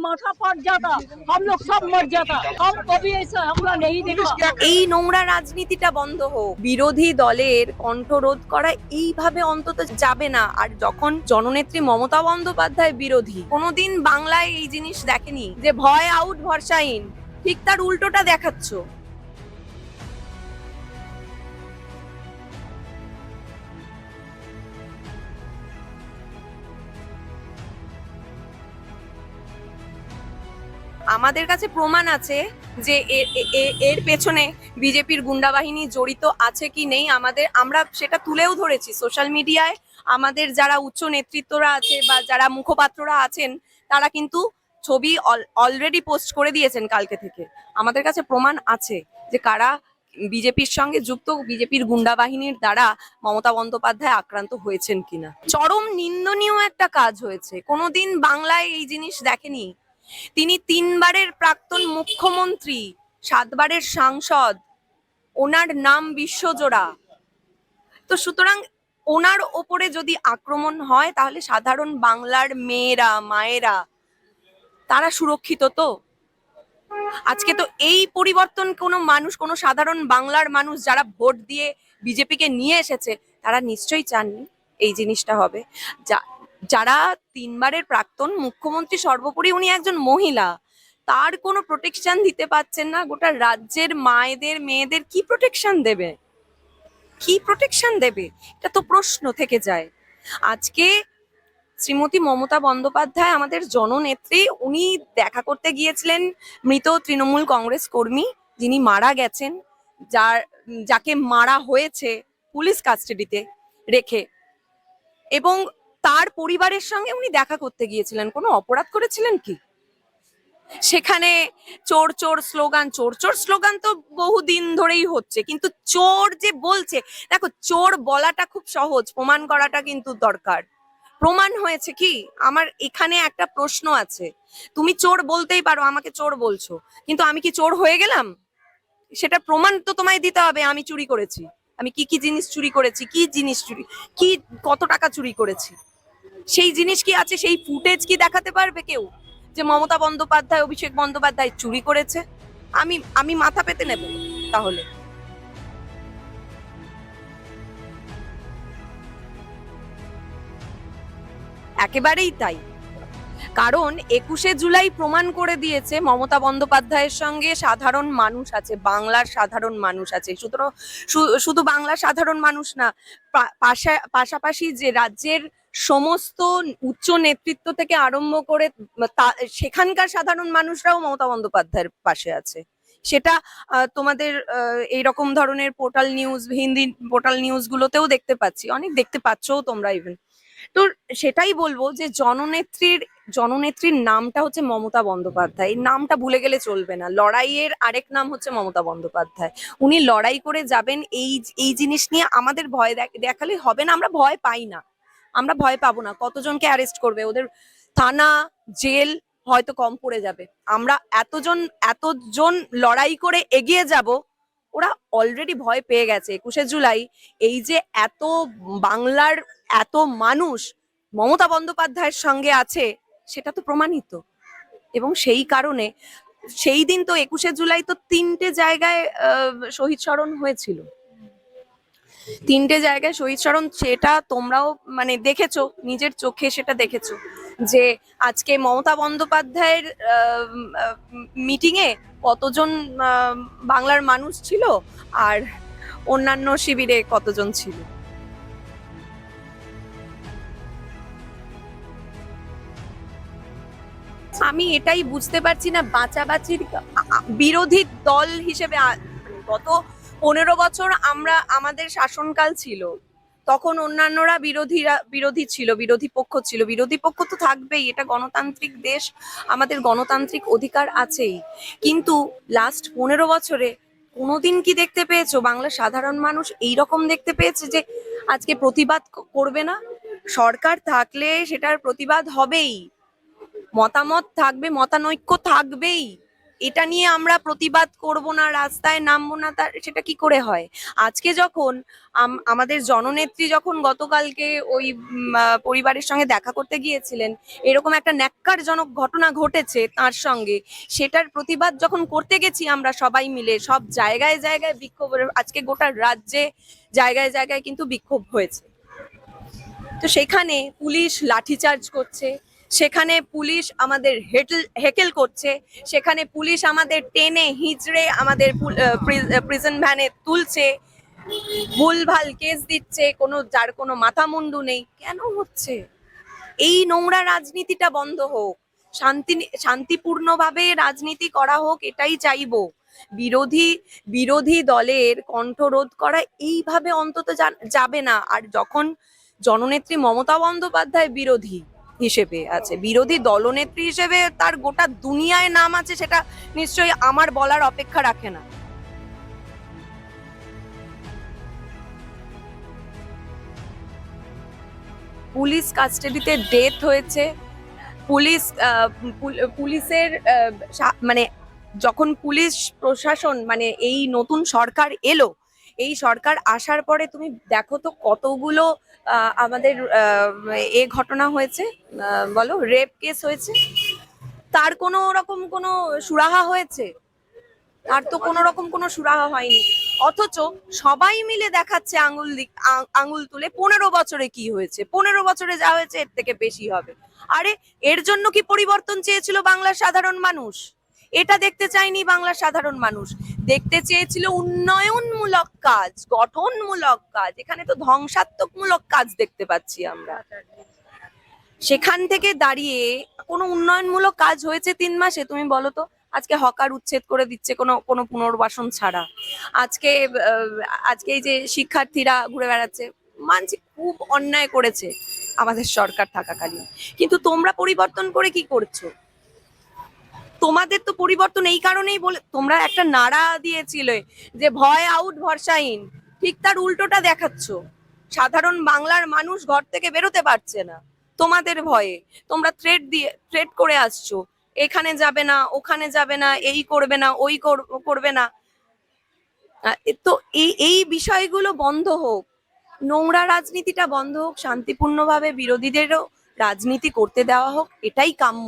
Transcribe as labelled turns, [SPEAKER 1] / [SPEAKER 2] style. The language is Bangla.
[SPEAKER 1] माथा फट जाता, हम लोग सब मर जाता। हम कभी ऐसा हमला नहीं देखा।
[SPEAKER 2] এই নোংরা রাজনীতিটা বন্ধ হোক, বিরোধী দলের কণ্ঠরোধ করা এইভাবে অন্তত যাবে না। আর যখন জননেত্রী মমতা বন্দ্যোপাধ্যায় বিরোধী, কোনোদিন বাংলায় এই জিনিস দেখেনি যে ভয় আউট ভরসা ইন, ঠিক তার উল্টোটা দেখাচ্ছ। আমাদের কাছে প্রমাণ আছে যে এর পেছনে বিজেপির গুন্ডা বাহিনী জড়িত আছে কি নেই, আমরা সেটা তুলেও ধরেছি সোশ্যাল মিডিয়ায়। আমাদের যারা উচ্চ নেতৃত্বরা আছে বা যারা মুখপাত্ররা আছেন, তারা কিন্তু ছবি অলরেডি পোস্ট করে দিয়েছেন কালকে থেকে। আমাদের কাছে প্রমাণ আছে যে কারা বিজেপির সঙ্গে যুক্ত, বিজেপির গুন্ডা বাহিনীর দ্বারা মমতা বন্দ্যোপাধ্যায় আক্রান্ত হয়েছেন কিনা। চরম নিন্দনীয় একটা কাজ হয়েছে, কোনোদিন বাংলায় এই জিনিস দেখেনি। তিনি 3 বারের প্রাক্তন মুখ্যমন্ত্রী, 7 বারের সাংসদ, ওনার নাম বিশ্বজোড়া। তো সুতরাং ওনার ওপরে যদি আক্রমণ হয়, তাহলে সাধারণ বাংলার মেয়েরা, মায়েরা তারা সুরক্ষিত তো? আজকে তো এই পরিবর্তন কোনো মানুষ, কোনো সাধারণ বাংলার মানুষ যারা ভোট দিয়ে বিজেপিকে নিয়ে এসেছে, তারা নিশ্চয়ই চাননি এই জিনিসটা হবে। যারা 3 বারের প্রাক্তন মুখ্যমন্ত্রী, সর্বোপরি উনি একজন মহিলা, তার কোনো প্রোটেকশন দিতে পারছেন না। গোটা রাজ্যের মায়েদের, মেয়েদের কি প্রোটেকশন দেবে? কি প্রোটেকশন দেবে? এটা তো প্রশ্ন থেকে যায়। আজকে শ্রীমতী মমতা বন্দ্যোপাধ্যায়, আমাদের জননেত্রী, উনি দেখা করতে গিয়েছিলেন মৃত তৃণমূল কংগ্রেস কর্মী যিনি মারা গেছেন, যাকে মারা হয়েছে পুলিশ কাস্টাডিতে রেখে, এবং তার পরিবারের সঙ্গে উনি দেখা করতে গিয়েছিলেন। কোনো অপরাধ করেছিলেন কি? সেখানে চোর চোর স্লোগান, চোর চোর স্লোগান তো বহুদিন ধরেই হচ্ছে, কিন্তু চোর যে বলছে, দেখো চোর বলাটা খুব সহজ, প্রমাণ করাটা কিন্তু দরকার। প্রমাণ হয়েছে কি? আমার এখানে একটা প্রশ্ন আছে। তুমি চোর বলতেই পারো, আমাকে চোর বলছো, কিন্তু আমি কি চোর হয়ে গেলাম? সেটা প্রমাণ তো তোমায় দিতে হবে। আমি চুরি করেছি, আমি কি কি জিনিস চুরি করেছি, কি জিনিস চুরি, কি কত টাকা চুরি করেছি, সেই জিনিস কি আছে? সেই ফুটেজ কি দেখাতে পারবে কেউ যে মমতা বন্দ্যোপাধ্যায়, অভিষেক বন্দ্যোপাধ্যায় চুরি করেছে? আমি মাথা পেতে নেব তাহলে? একেবারেই তাই। কারণ 21শে জুলাই প্রমাণ করে দিয়েছে মমতা বন্দ্যোপাধ্যায়ের সঙ্গে সাধারণ মানুষ আছে, বাংলার সাধারণ মানুষ আছে। সুতরাং শুধু বাংলার সাধারণ মানুষ না, পাশাপাশি যে রাজ্যের সমস্ত উচ্চ নেতৃত্ব থেকে আরম্ভ করে সেখানকার সাধারণ মানুষরাও মমতা বন্দ্যোপাধ্যায়ের পাশে আছে। সেটা তোমাদের এইরকম ধরনের portal news, Hindi portal news গুলোতেও দেখতে পাচ্ছি, অনেক দেখতে পাচ্ছও তোমরা ইভেন। তো সেটাই বলবো যে জননেত্রীর নামটা হচ্ছে মমতা বন্দ্যোপাধ্যায়। এই নামটা ভুলে গেলে চলবে না। লড়াইয়ের আরেক নাম হচ্ছে মমতা বন্দ্যোপাধ্যায়। উনি লড়াই করে যাবেন। এই জিনিস নিয়ে আমাদের ভয় দেখালে হবে না। আমরা ভয় পাই না, আমরা ভয় পাবো না। কতজনকে অ্যারেস্ট করবে? ওদের থানা, জেল হয়তো কম পড়ে যাবে। আমরা এতজন লড়াই করে এগিয়ে যাব, ওরা অলরেডি ভয় পেয়ে গেছে। 21শে জুলাই এই যে এত বাংলার এত মানুষ মমতা বন্দ্যোপাধ্যায়ের সঙ্গে আছে, সেটা তো প্রমাণিত। এবং সেই কারণে সেই দিন তো 21শে জুলাই তো 3টে জায়গায় শহীদ স্মরণ হয়েছিল, 3টে জায়গায় শহীদ স্মরণ। সেটা তোমরাও মানে দেখেছো, নিজের চোখে সেটা দেখেছো যে আজকে মমতা বন্দ্যোপাধ্যায়ের মিটিং এ কতজন বাংলার মানুষ ছিল আর অন্যান্য শিবিরে কতজন ছিল। আমি এটাই বুঝতে পারছি না, বাঁচাবাচির বিরোধী দল হিসেবে গত 15 বছর আমাদের শাসনকাল ছিল, তখন অন্যান্যরা বিরোধী ছিল, বিরোধী পক্ষ ছিল। বিরোধী পক্ষ তো থাকবেই, এটা গণতান্ত্রিক দেশ, আমাদের গণতান্ত্রিক অধিকার আছেই। কিন্তু লাস্ট 15 বছরে কোনোদিন কি দেখতে পেয়েছো বাংলার সাধারণ মানুষ এইরকম দেখতে পেয়েছে যে আজকে প্রতিবাদ করবে না? সরকার থাকলে সেটার প্রতিবাদ হবেই, মতামত থাকবে, মতানৈক্য থাকবেই। এটা নিয়ে আমরা প্রতিবাদ করব না, রাস্তায় নামবো না, তার সেটা কি করে হয়? আজকে যখন আমাদের জননেত্রী যখন গতকালকে ওই পরিবারের সঙ্গে দেখা করতে গিয়েছিলেন, এরকম একটা ন্যাক্কারজনক ঘটনা ঘটেছে তার সঙ্গে, সেটার প্রতিবাদ যখন করতে গেছি আমরা সবাই মিলে, সব জায়গায় জায়গায় বিক্ষোভ, আজকে গোটা রাজ্যে জায়গায় জায়গায় কিন্তু বিক্ষোভ হয়েছে। তো সেখানে পুলিশ লাঠিচার্জ করছে, সেখানে পুলিশ আমাদের হেকেল করছে, সেখানে পুলিশ আমাদের টেনে হিঁচড়ে আমাদের প্রিজন ভ্যানে তুলছে, ভুলভাল কেস দিচ্ছে, যার কোনো মাথা মুন্ডু নেই। কেন হচ্ছে? এই নোংরা রাজনীতিটা বন্ধ হোক, শান্তিপূর্ণভাবে রাজনীতি করা হোক, এটাই চাইবো। বিরোধী বিরোধী দলের কণ্ঠরোধ করা এইভাবে অন্তত যাবে না। আর যখন জননেত্রী মমতা বন্দ্যোপাধ্যায় বিরোধী হিসেবে আছে, বিরোধী দলনেত্রী হিসেবে তার গোটা দুনিয়ায় নাম আছে, সেটা নিশ্চয়ই আমার বলার অপেক্ষা রাখে না। পুলিশ কাস্টাডিতে ডেথ হয়েছে, পুলিশের মানে যখন পুলিশ প্রশাসন, মানে এই নতুন সরকার এলো, এই সরকার আসার পরে তুমি দেখো তো কতগুলো আমাদের ঘটনা হয়েছে, বলো, রেপ কেস হয়েছে, তার কোনো রকম কোনো সুরাহা হয়েছে? তার তো কোনো রকম কোনো সুরাহা হয়নি। অথচ সবাই মিলে দেখাচ্ছে আঙুল তুলে 15 বছরে কি হয়েছে, 15 বছরে যা হয়েছে এর থেকে বেশি হবে। আরে এর জন্য কি পরিবর্তন চেয়েছিল বাংলার সাধারণ মানুষ? এটা দেখতে চায়নি বাংলার সাধারণ মানুষ, দেখতে চেয়েছিল উন্নয়নমূলক কাজ, গঠনমূলক কাজ। এখানে তো ধ্বংসাত্মকমূলক কাজ দেখতে পাচ্ছি আমরা। সেখান থেকে দাঁড়িয়ে কোনো উন্নয়নমূলক কাজ হয়েছে 3 মাসে? তুমি বলো তো। আজকে হকার উচ্ছেদ করে দিচ্ছে কোনো কোনো পুনর্বাসন ছাড়া। আজকে আজকে এই যে শিক্ষার্থীরা ঘুরে বেড়াচ্ছে, মানছি খুব অন্যায় করেছে আমাদের সরকার থাকাকালীন, কিন্তু তোমরা পরিবর্তন করে কি করছো? তোমাদের তো পরিবর্তন এই কারণেই বলে, তোমরা একটা নারা দিয়েছিলে যে ভয় আউট ভরসা ইন, ঠিক তার উল্টোটা দেখাচ্ছ। সাধারণ বাংলার মানুষ ঘর থেকে বেরোতে পারছে না তোমাদের ভয়ে। তোমরা থ্রেট করে আসছো, এখানে যাবে না, ওখানে যাবে না, এই করবে না, ওই করবে না। তো এই বিষয়গুলো বন্ধ হোক, নোংরা রাজনীতিটা বন্ধ হোক, শান্তিপূর্ণভাবে বিরোধীদেরও রাজনীতি করতে দেওয়া হোক, এটাই কাম্য।